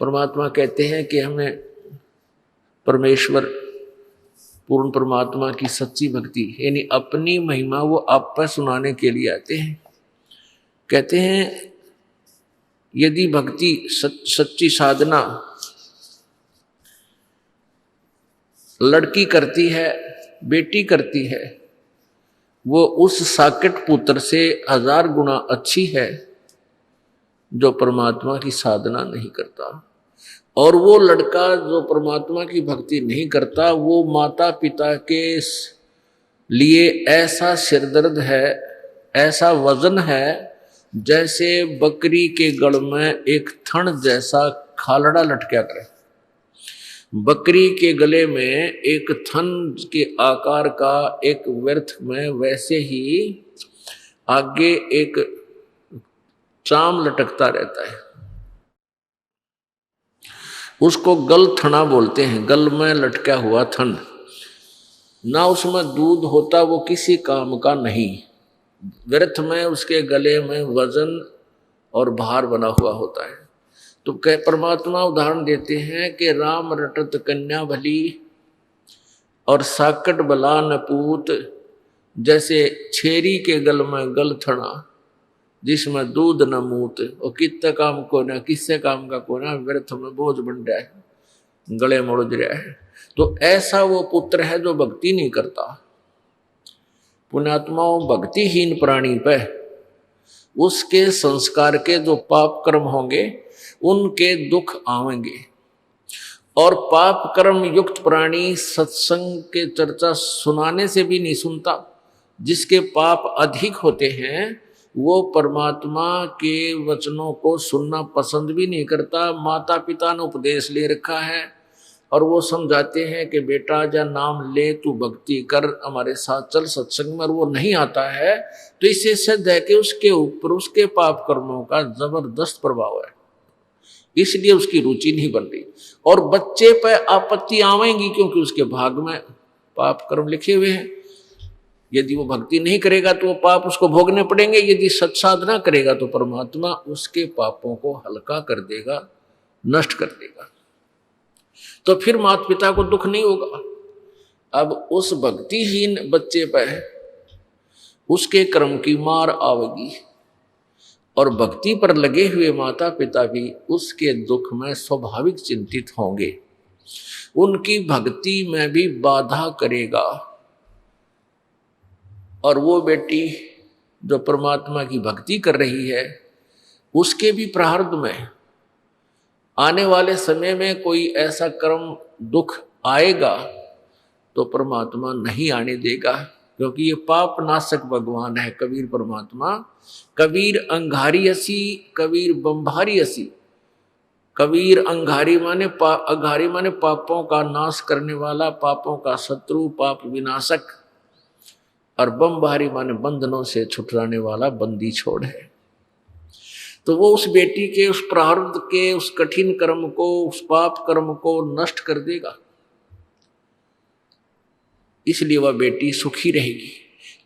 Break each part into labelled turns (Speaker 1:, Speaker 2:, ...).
Speaker 1: परमात्मा कहते हैं कि हमें परमेश्वर पूर्ण परमात्मा की सच्ची भक्ति यानी अपनी महिमा वो आप पर सुनाने के लिए आते हैं। कहते हैं यदि भक्ति सच्ची साधना लड़की करती है, बेटी करती है, वो उस साकेत पुत्र से 1000 गुना अच्छी है जो परमात्मा की साधना नहीं करता। और वो लड़का जो परमात्मा की भक्ति नहीं करता वो माता पिता के लिए ऐसा सिरदर्द है, ऐसा वजन है जैसे बकरी के गल में एक थन जैसा खालड़ा लटका करे। बकरी के गले में एक थन के आकार का एक व्यर्थ में वैसे ही आगे एक चाम लटकता रहता है। उसको गल थना बोलते हैं, गल में लटका हुआ थन। ना उसमें दूध होता, वो किसी काम का नहीं। व्यर्थ में उसके गले में वजन और भार बना हुआ होता है। तो परमात्मा उदाहरण देते हैं कि राम रटत कन्या भली और साकट बला नपूत, जैसे छेरी के गल में गल थना जिसमें दूध न मूत, और कितने काम को ना किससे काम का को ना, व्यर्थ में बोझ बन रहा है, गले मुड़ रहा है। तो ऐसा वो पुत्र है जो भक्ति नहीं करता। पुण्यात्माओं, भक्तिहीन प्राणी पे उसके संस्कार के जो पाप कर्म होंगे उनके दुख आवेंगे। और पाप कर्म युक्त प्राणी सत्संग के चर्चा सुनाने से भी नहीं सुनता। जिसके पाप अधिक होते हैं वो परमात्मा के वचनों को सुनना पसंद भी नहीं करता। माता पिता ने उपदेश ले रखा है और वो समझाते हैं कि बेटा जा नाम ले, तू भक्ति कर, हमारे साथ चल सत्संग में, और वो नहीं आता है तो इससे सिद्ध है कि उसके ऊपर उसके पाप कर्मों का जबरदस्त प्रभाव है, इसलिए उसकी रुचि नहीं बन रही। और बच्चे पर आपत्ति आवेंगी क्योंकि उसके भाग में पाप कर्म लिखे हुए हैं। यदि वो भक्ति नहीं करेगा तो वो पाप उसको भोगने पड़ेंगे। यदि सत्साधना करेगा तो परमात्मा उसके पापों को हल्का कर देगा, नष्ट कर देगा। तो फिर माता पिता को दुख नहीं होगा। अब उस भक्तिहीन बच्चे पर उसके कर्म की मार आवेगी और भक्ति पर लगे हुए माता पिता भी उसके दुख में स्वाभाविक चिंतित होंगे, उनकी भक्ति में भी बाधा करेगा। और वो बेटी जो परमात्मा की भक्ति कर रही है उसके भी प्रारब्ध में आने वाले समय में कोई ऐसा कर्म दुख आएगा तो परमात्मा नहीं आने देगा, क्योंकि ये पाप नाशक भगवान है कबीर परमात्मा। कबीर अंगारी असी, कबीर बम्भारी असी। कबीर अंगारी माने अंगारी माने पापों का नाश करने वाला, पापों का शत्रु, पाप विनाशक। और बम्भारी माने बंधनों से छुटराने वाला, बंदी छोड़ है। तो वो उस बेटी के उस प्रारब्ध के उस कठिन कर्म को, उस पाप कर्म को नष्ट कर देगा। इसलिए वह बेटी सुखी रहेगी,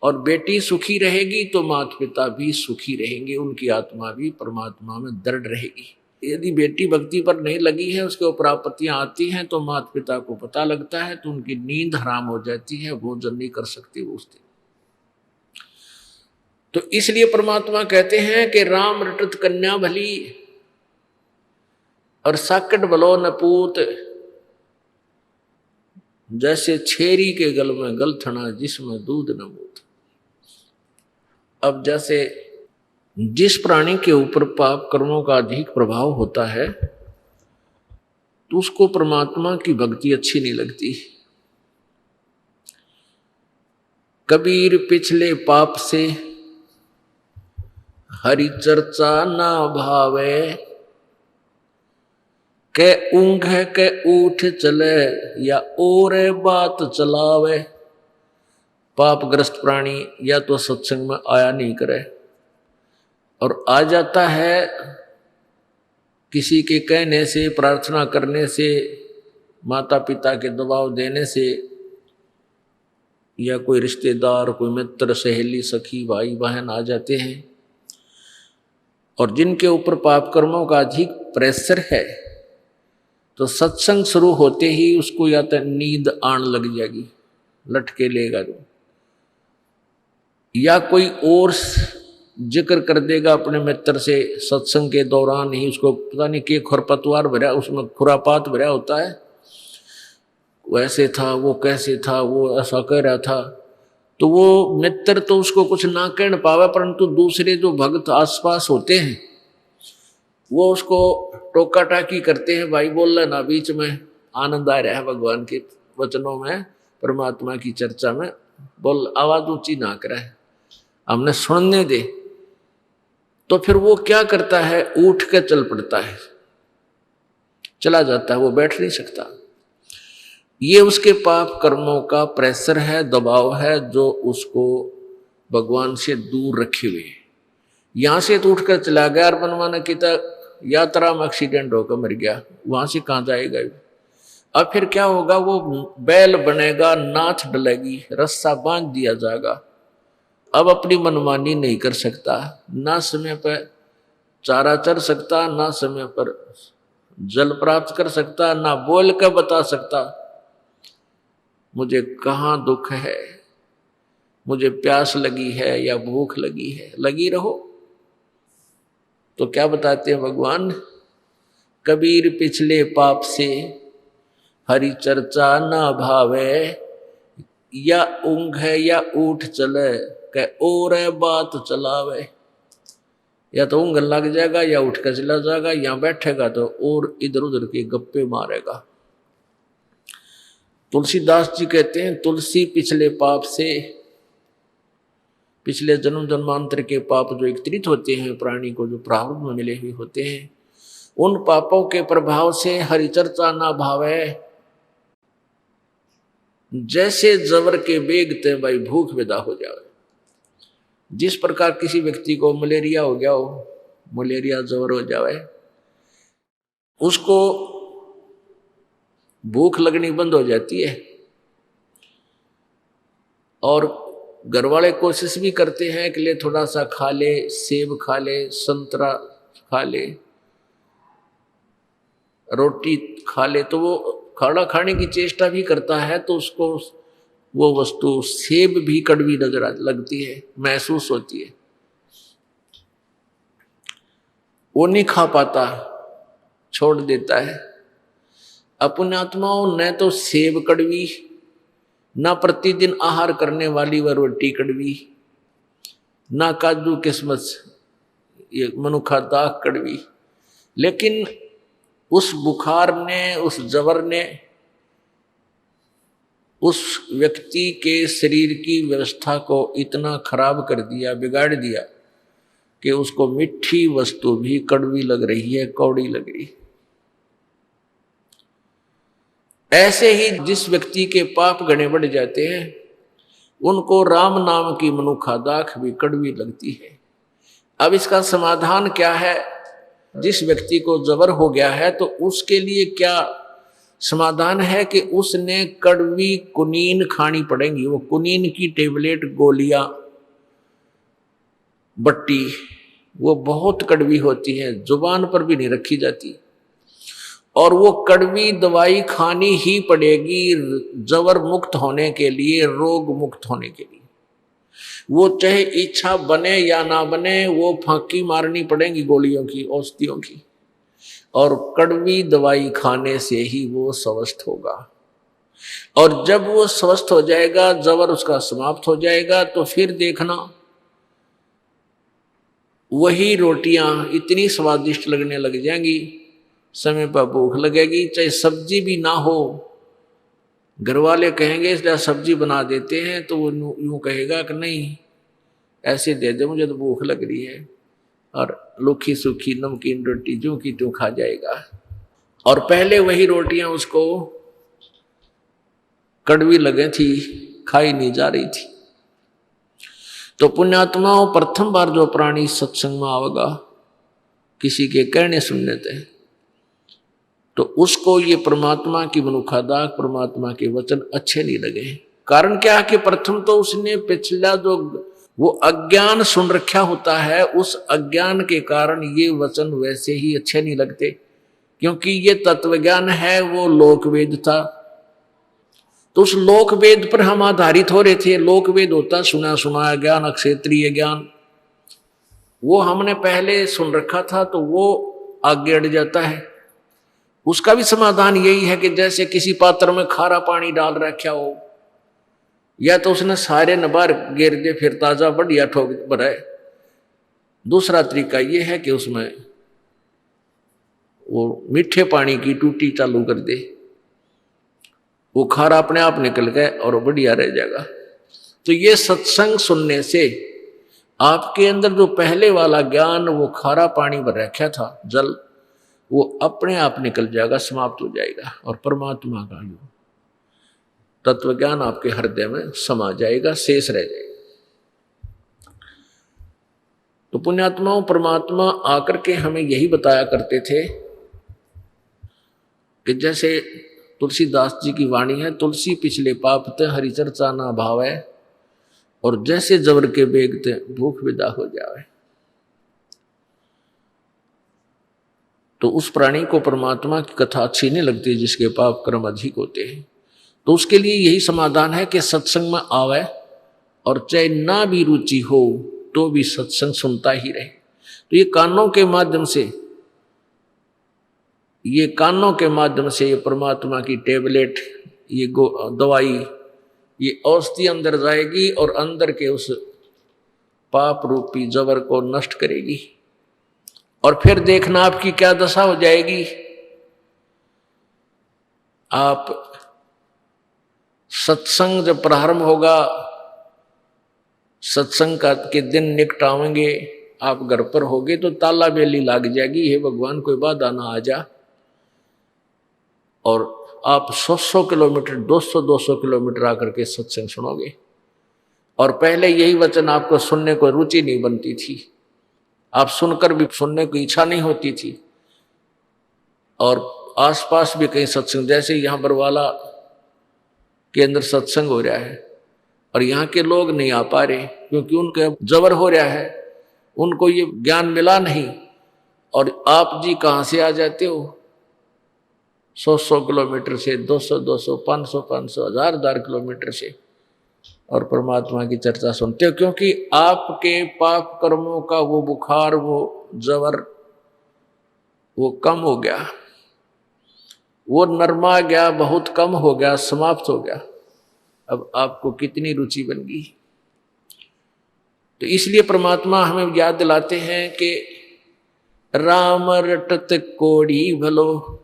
Speaker 1: और बेटी सुखी रहेगी तो माता पिता भी सुखी रहेंगे, उनकी आत्मा भी परमात्मा में दृढ़ रहेगी। यदि बेटी भक्ति पर नहीं लगी है, उसके ऊपर आपत्तियां आती हैं तो माता पिता को पता लगता है तो उनकी नींद हराम हो जाती है, भोजन नहीं कर सकते वो उस दिन। तो इसलिए परमात्मा कहते हैं कि राम रटत कन्या भली और साकट बलो नपूत, जैसे छेरी के गल में गल थना जिसमें दूध न मूत। अब जैसे जिस प्राणी के ऊपर पाप कर्मों का अधिक प्रभाव होता है तो उसको परमात्मा की भक्ति अच्छी नहीं लगती। कबीर पिछले पाप से हरि चर्चा ना भावे, के ऊंघ के उठ चले या और बात चलावे। पापग्रस्त प्राणी या तो सत्संग में आया नहीं करे, और आ जाता है किसी के कहने से, प्रार्थना करने से, माता पिता के दबाव देने से, या कोई रिश्तेदार, कोई मित्र, सहेली, सखी, भाई बहन आ जाते हैं। और जिनके ऊपर पाप कर्मों का अधिक प्रेशर है तो सत्संग शुरू होते ही उसको या तो नींद आने लग जाएगी, लटके लेगा तो, या कोई और जिक्र कर देगा अपने मित्र से सत्संग के दौरान ही, उसको पता नहीं कि खरपतवार भरा, उसमें खुरापात भरा होता है, वैसे था, वो कैसे था, वो ऐसा कह रहा था, तो वो मित्र तो उसको कुछ ना कह पावे, परंतु दूसरे जो भक्त आसपास होते हैं वो उसको टोका टाकी करते हैं, भाई बोल लेना बीच में, आनंद आ रहा है भगवान के वचनों में, परमात्मा की चर्चा में, बोल आवाज ऊंची ना करे, हमने सुनने दे। तो फिर वो क्या करता है, उठ के चल पड़ता है, चला जाता है, वो बैठ नहीं सकता। ये उसके पाप कर्मों का प्रेशर है, दबाव है, जो उसको भगवान से दूर रखे हुए। यहां से तो उठकर चला गया और बनवाना की यात्रा में एक्सीडेंट होकर मर गया, वहां से कहां जाएगा। अब फिर क्या होगा, वो बैल बनेगा, नाथ डलेगी, रस्सा बांध दिया जाएगा, अब अपनी मनमानी नहीं कर सकता, ना समय पर चारा चर सकता, ना समय पर जल प्राप्त कर सकता, ना बोल कर बता सकता मुझे कहाँ दुख है, मुझे प्यास लगी है या भूख लगी है। लगी रहो। तो क्या बताते हैं भगवान, कबीर पिछले पाप से हरि चर्चा ना भावे, या ऊँघ है या उठ चले, कह और बात चलावे। या तो ऊँघ लग जाएगा या उठ कर चला जाएगा, या बैठेगा तो और इधर उधर के गप्पे मारेगा। तुलसीदास जी कहते हैं, तुलसी पिछले पाप से, पिछले जन्म जन्मांतर के पाप जो एकत्रित होते हैं प्राणी को, जो प्रारब्ध में मिले हुए होते हैं, उन पापों के प्रभाव से हरिचर्चा ना भावे। जैसे जबर के बेगते भाई भूख विदा हो जाए। जिस प्रकार किसी व्यक्ति को मलेरिया हो गया हो, मलेरिया जबर हो जाए, उसको भूख लगनी बंद हो जाती है, और घर वाले कोशिश भी करते हैं कि ले थोड़ा सा खा ले, सेब खा ले, संतरा खा ले, रोटी खा ले, तो वो खाना खाने की चेष्टा भी करता है, तो उसको वो वस्तु सेब भी कड़वी नजर लगती है, महसूस होती है, वो नहीं खा पाता, छोड़ देता है। अपने आत्माओं न तो सेब कड़वी, ना प्रतिदिन आहार करने वाली वह रोटी कड़वी, ना काजू किस्मत ये मनुखा दाग कड़वी, लेकिन उस बुखार ने, उस जबर ने उस व्यक्ति के शरीर की व्यवस्था को इतना खराब कर दिया, बिगाड़ दिया कि उसको मीठी वस्तु भी कड़वी लग रही है, कौड़ी लग रही। ऐसे ही जिस व्यक्ति के पाप घने बढ़ जाते हैं, उनको राम नाम की मनुखा दाख भी कड़वी लगती है। अब इसका समाधान क्या है? जिस व्यक्ति को जबर हो गया है तो उसके लिए क्या समाधान है कि उसने कड़वी कुनीन खानी पड़ेगी। वो कुनीन की टेबलेट, गोलियां, बट्टी, वो बहुत कड़वी होती है, जुबान पर भी नहीं रखी जाती, और वो कड़वी दवाई खानी ही पड़ेगी जबर मुक्त होने के लिए, रोग मुक्त होने के लिए। वो चाहे इच्छा बने या ना बने, वो फांकी मारनी पड़ेगी गोलियों की, औषधियों की, और कड़वी दवाई खाने से ही वो स्वस्थ होगा। और जब वो स्वस्थ हो जाएगा, जबर उसका समाप्त हो जाएगा, तो फिर देखना वही रोटियां इतनी स्वादिष्ट लगने लग जाएंगी, समय पर भूख लगेगी, चाहे सब्जी भी ना हो। घर वाले कहेंगे इसलिए सब्जी बना देते हैं, तो वो यूं कहेगा कि नहीं ऐसे दे दे, मुझे तो भूख लग रही है, और लूखी सूखी नमकीन रोटी जो की त्यों खा जाएगा। और पहले वही रोटियां उसको कड़वी लगे थी, खाई नहीं जा रही थी। तो पुण्यात्माओं, प्रथम बार जो प्राणी सत्संग में आवेगा, किसी के कहने सुनने थे, तो उसको ये परमात्मा की मनुखा दाग, परमात्मा के वचन अच्छे नहीं लगे। कारण क्या है कि प्रथम तो उसने पिछला जो वो अज्ञान सुन रखा होता है, उस अज्ञान के कारण ये वचन वैसे ही अच्छे नहीं लगते क्योंकि ये तत्व ज्ञान है वो लोकवेद था, तो उस लोकवेद पर हम आधारित हो रहे थे। लोकवेद होता सुना सुनाया ज्ञान, अक्षेत्रीय ज्ञान, वो हमने पहले सुन रखा था तो वो आगे अड़ जाता है। उसका भी समाधान यही है कि जैसे किसी पात्र में खारा पानी डाल रखा हो, या तो उसने सारे नबार गिर दे फिर ताजा बढ़िया ठोक भराए। दूसरा तरीका यह है कि उसमें वो मीठे पानी की टूटी चालू कर दे, वो खारा अपने आप निकल गए और बढ़िया रह जाएगा। तो ये सत्संग सुनने से आपके अंदर जो पहले वाला ज्ञान, वो खारा पानी भर रखा था जल, वो अपने आप निकल जाएगा, समाप्त हो जाएगा, और परमात्मा का जो तत्व ज्ञान आपके हृदय में समा जाएगा, शेष रह जाएगा। तो पुण्यात्माओं, परमात्मा आकर के हमें यही बताया करते थे कि जैसे तुलसीदास जी की वाणी है, तुलसी पिछले पापते हरि चर्चा ना भावे, और जैसे जबर के बेगते भूख विदा हो जाए। तो उस प्राणी को परमात्मा की कथा अच्छी नहीं लगती जिसके पाप कर्म अधिक होते हैं। तो उसके लिए यही समाधान है कि सत्संग में आवे, और चाहे ना भी रुचि हो तो भी सत्संग सुनता ही रहे। तो ये कानों के माध्यम से, ये परमात्मा की टेबलेट, ये दवाई, ये औषधि अंदर जाएगी और अंदर के उस पाप रूपी जबर को नष्ट करेगी। और फिर देखना आपकी क्या दशा हो जाएगी। आप सत्संग जब प्रारंभ होगा, सत्संग का के दिन निकट आवेंगे, आप घर पर होगे तो ताला बेली लाग जाएगी, हे भगवान कोई बाधा ना आ जा। और आप 100 किलोमीटर 200 किलोमीटर आकर के सत्संग सुनोगे। और पहले यही वचन आपको सुनने को रुचि नहीं बनती थी, आप सुनकर भी सुनने की इच्छा नहीं होती थी। और आसपास भी कहीं सत्संग, जैसे यहाँ बरवाला के अंदर सत्संग हो रहा है और यहाँ के लोग नहीं आ पा रहे क्योंकि उनके जबर हो रहा है, उनको ये ज्ञान मिला नहीं। और आप जी कहाँ से आ जाते हो? 100 किलोमीटर से, 200 500 1000 किलोमीटर से, और परमात्मा की चर्चा सुनते हो, क्योंकि आपके पाप कर्मों का वो बुखार, वो जबर, वो कम हो गया, वो नरमा गया, बहुत कम हो गया, समाप्त हो गया। अब आपको कितनी रुचि बन गई। तो इसलिए परमात्मा हमें याद दिलाते हैं कि राम रटत कोढ़ी भलो,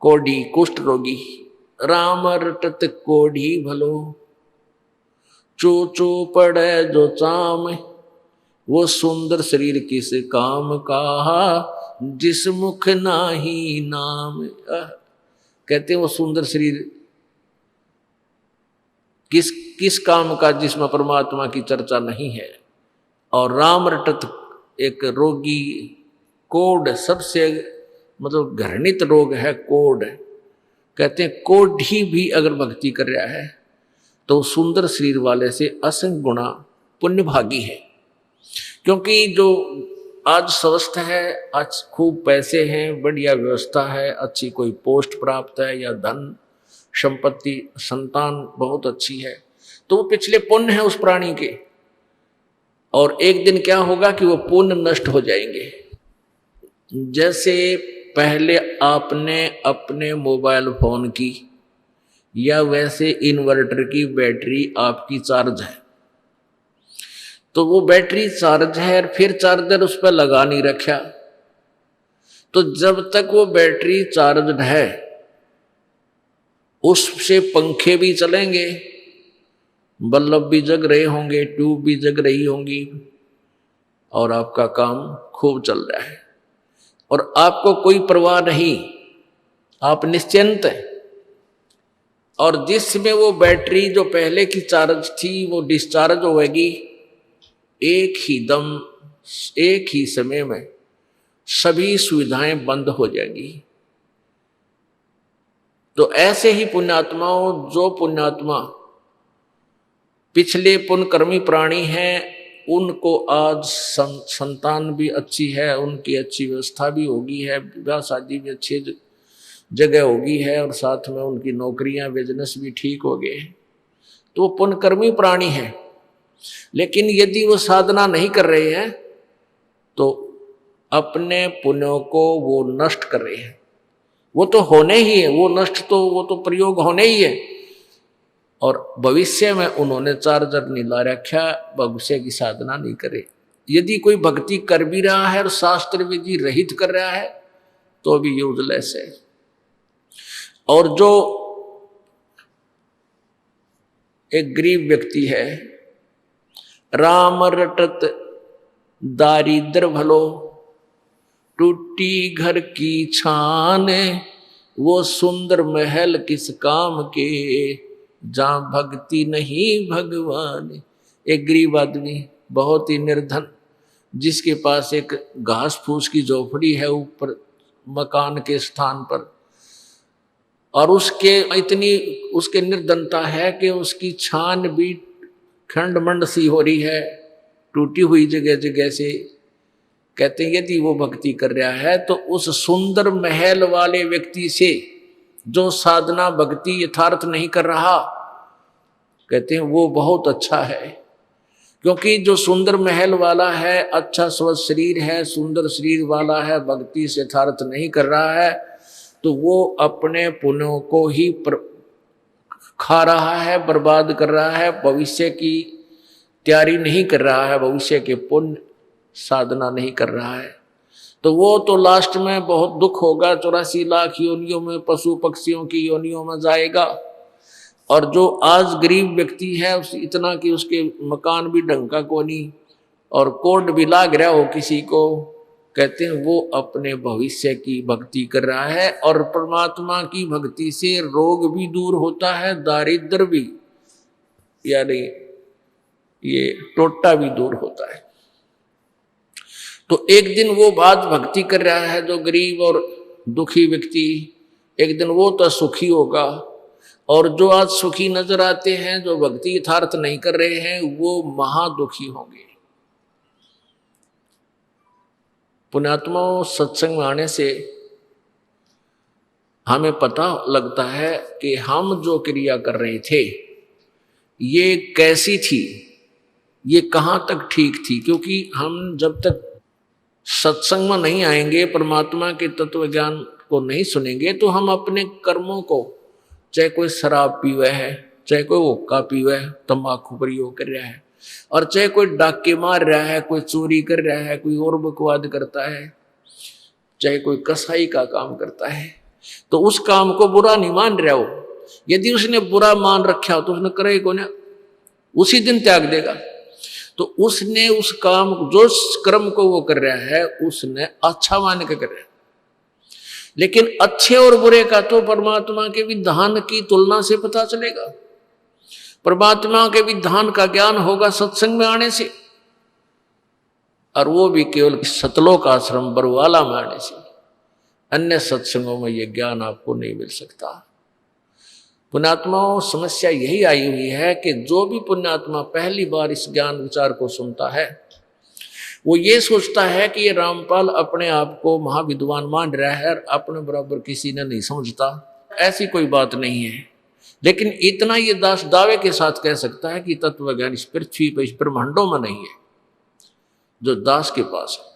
Speaker 1: कोढ़ी कुष्ठ रोगी, राम रटत कोढ़ी भलो, चो चो पड़े जो चाम, वो सुंदर शरीर किस काम का, जिस मुख नाही नाम। कहते हैं वो सुंदर शरीर किस काम का जिसमें परमात्मा की चर्चा नहीं है। और राम रटत एक रोगी, कोढ़ सबसे मतलब घृणित रोग है कोढ़। कहते हैं कोढ़ी भी अगर भक्ति कर रहा है तो सुंदर शरीर वाले से असंख्य गुणा पुण्य भागी है। क्योंकि जो आज स्वस्थ है, आज खूब पैसे हैं, बढ़िया व्यवस्था है, अच्छी कोई पोस्ट प्राप्त है या धन संपत्ति, संतान बहुत अच्छी है, तो वो पिछले पुण्य है उस प्राणी के। और एक दिन क्या होगा कि वो पुण्य नष्ट हो जाएंगे। जैसे पहले आपने अपने मोबाइल फोन की या वैसे इन्वर्टर की बैटरी आपकी चार्ज है, तो वो बैटरी चार्ज है और फिर चार्जर उस पर लगा नहीं रखा, तो जब तक वो बैटरी चार्ज है उससे पंखे भी चलेंगे, बल्ब भी जग रहे होंगे, ट्यूब भी जग रही होंगी, और आपका काम खूब चल रहा है और आपको कोई परवाह नहीं, आप निश्चिंत हैं। और जिसमें वो बैटरी जो पहले की चार्ज थी वो डिस्चार्ज होगी, एक ही दम, एक ही समय में सभी सुविधाएं बंद हो जाएंगी। तो ऐसे ही पुण्यात्माओं, जो पुण्यात्मा पिछले पुण्यकर्मी प्राणी हैं उनको आज संतान भी अच्छी है, उनकी अच्छी व्यवस्था भी होगी है, विवाह शादी भी अच्छी जगह होगी है, और साथ में उनकी नौकरियां बिजनेस भी ठीक हो गए, तो वो पुण्यकर्मी प्राणी है। लेकिन यदि वो साधना नहीं कर रहे हैं तो अपने पुण्यों को वो नष्ट कर रहे हैं। वो तो होने ही है, वो नष्ट तो वो तो प्रयोग होने ही है। और भविष्य में उन्होंने चार्जर नहीं ला रखा, भविष्य की साधना नहीं करे। यदि कोई भक्ति कर भी रहा है और शास्त्र विधि रहित कर रहा है तो भी यूजलेस है। और जो एक गरीब व्यक्ति है, राम रटत दारिद्र भलो, टूटी घर की छान, वो सुंदर महल किस काम के, जहां भक्ति नहीं भगवान। एक गरीब आदमी, बहुत ही निर्धन, जिसके पास एक घास फूस की झोपड़ी है ऊपर मकान के स्थान पर, और उसके निर्धनता है कि उसकी छान भी खंडमंड सी हो रही है, टूटी हुई जगह जगह से। कहते हैं यदि वो भक्ति कर रहा है तो उस सुंदर महल वाले व्यक्ति से, जो साधना भक्ति यथार्थ नहीं कर रहा, कहते हैं वो बहुत अच्छा है। क्योंकि जो सुंदर महल वाला है, अच्छा स्वस्थ शरीर है, सुंदर शरीर वाला है, भक्ति से यथार्थ नहीं कर रहा है, तो वो अपने पुण्यों को ही खा रहा है, बर्बाद कर रहा है, भविष्य की तैयारी नहीं कर रहा है, भविष्य के पुण्य साधना नहीं कर रहा है। तो वो तो लास्ट में बहुत दुख होगा, 84 लाख योनियों में, पशु पक्षियों की योनियों में जाएगा। और जो आज गरीब व्यक्ति है, उस इतना कि उसके मकान भी ढंग का कोनी और कोड भी लाग रहा हो किसी को, कहते हैं वो अपने भविष्य की भक्ति कर रहा है। और परमात्मा की भक्ति से रोग भी दूर होता है, दारिद्र भी, यानी ये टोटा भी दूर होता है। तो एक दिन वो बात भक्ति कर रहा है जो गरीब और दुखी व्यक्ति, एक दिन वो तो सुखी होगा। और जो आज सुखी नजर आते हैं, जो भक्ति यथार्थ नहीं कर रहे हैं, वो महादुखी होंगे। पुण्यात्माओं, सत्संग में आने से हमें पता लगता है कि हम जो क्रिया कर रहे थे ये कैसी थी, ये कहाँ तक ठीक थी। क्योंकि हम जब तक सत्संग में नहीं आएंगे, परमात्मा के तत्व ज्ञान को नहीं सुनेंगे, तो हम अपने कर्मों को, चाहे कोई शराब पीवे है, चाहे कोई हुक्का पीवे है, तंबाकू प्रयोग कर रहा है, और चाहे कोई डाके मार रहा है, कोई चोरी कर रहा है, कोई और बकवाद करता है, चाहे कोई कसाई का काम करता है, तो उस काम को बुरा नहीं मान रहा हो। यदि उसने बुरा मान रखा हो तो उसने करे को ना, उसी दिन त्याग देगा। तो उसने उस काम, जो कर्म को वो कर रहा है, उसने अच्छा मान के कर रहा है। लेकिन अच्छे और बुरे का तो परमात्मा के विधान की तुलना से पता चलेगा। परमात्मा के विधान का ज्ञान होगा सत्संग में आने से, और वो भी केवल सतलोक आश्रम बरवाला में आने से। अन्य सत्संगों में ये ज्ञान आपको नहीं मिल सकता। पुण्यात्माओं, समस्या यही आई हुई है कि जो भी पुण्यात्मा पहली बार इस ज्ञान विचार को सुनता है, वो ये सोचता है कि ये रामपाल अपने आप को महाविद्वान मान रहा है और अपने बराबर किसी ने नहीं समझता। ऐसी कोई बात नहीं है। लेकिन इतना ये दास दावे के साथ कह सकता है कि तत्व ज्ञान इस पृथ्वी पर, इस ब्रह्मांडों में नहीं है जो दास के पास है।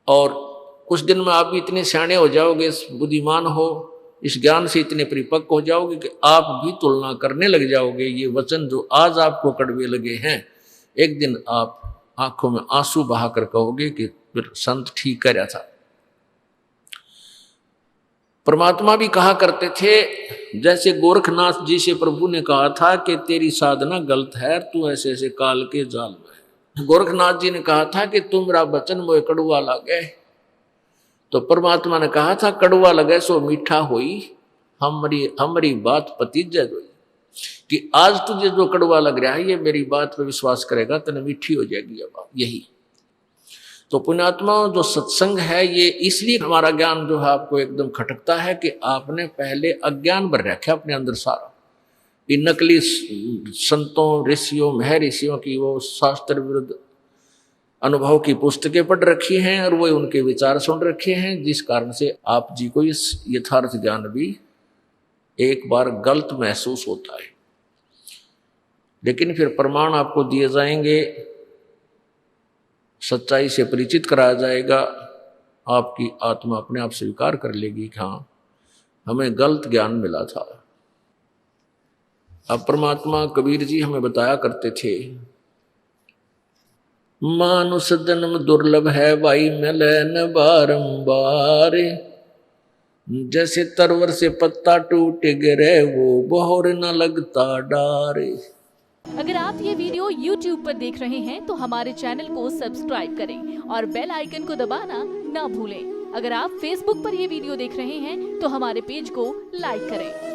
Speaker 1: और कुछ दिन में आप भी इतने सियाणे हो जाओगे, बुद्धिमान हो, इस ज्ञान से इतने परिपक्व हो जाओगे कि आप भी तुलना करने लग जाओगे। ये वचन जो आज आपको कड़वे लगे हैं, एक दिन आप आंखों में आंसू बहाकर कहोगे कि फिर संत ठीक कह रहा था। परमात्मा भी कहा करते थे, जैसे गोरखनाथ जी से प्रभु ने कहा था कि तेरी साधना गलत है, तू ऐसे ऐसे काल के जाल में है। गोरखनाथ जी ने कहा था कि तुमरा वचन मोए कड़वा लगे, तो परमात्मा ने कहा था कड़वा लगे सो मीठा होई, हमारी बात पतिज होई। कि आज तुझे जो कड़वा लग रहा है, ये मेरी बात पे विश्वास करेगा तो मीठी हो जाएगी ये बात। यही तो पुण्यात्मा, जो सत्संग है, ये इसलिए हमारा ज्ञान जो है आपको एकदम खटकता है कि आपने पहले अज्ञान भर रखा अपने अंदर सारा। इन नकली संतों, ऋषियों, महर्षियों की वो शास्त्र विरुद्ध अनुभव की पुस्तकें पढ़ रखी हैं और वो उनके विचार सुन रखे हैं, जिस कारण से आप जी को इस यथार्थ ज्ञान भी एक बार गलत महसूस होता है। लेकिन फिर प्रमाण आपको दिए जाएंगे, सच्चाई से परिचित कराया जाएगा, आपकी आत्मा अपने आप स्वीकार कर लेगी कि हाँ हमें गलत ज्ञान मिला था। अब परमात्मा कबीर जी हमें बताया करते थे, मानुष जन्म दुर्लभ है भाई मिले न बारंबार, जैसे तरवर से पत्ता टूट गिरे वो बहोर न लगता डार।
Speaker 2: अगर आप ये वीडियो YouTube पर देख रहे हैं तो हमारे चैनल को सब्सक्राइब करें और बेल आइकन को दबाना ना भूलें। अगर आप Facebook पर ये वीडियो देख रहे हैं तो हमारे पेज को लाइक करें।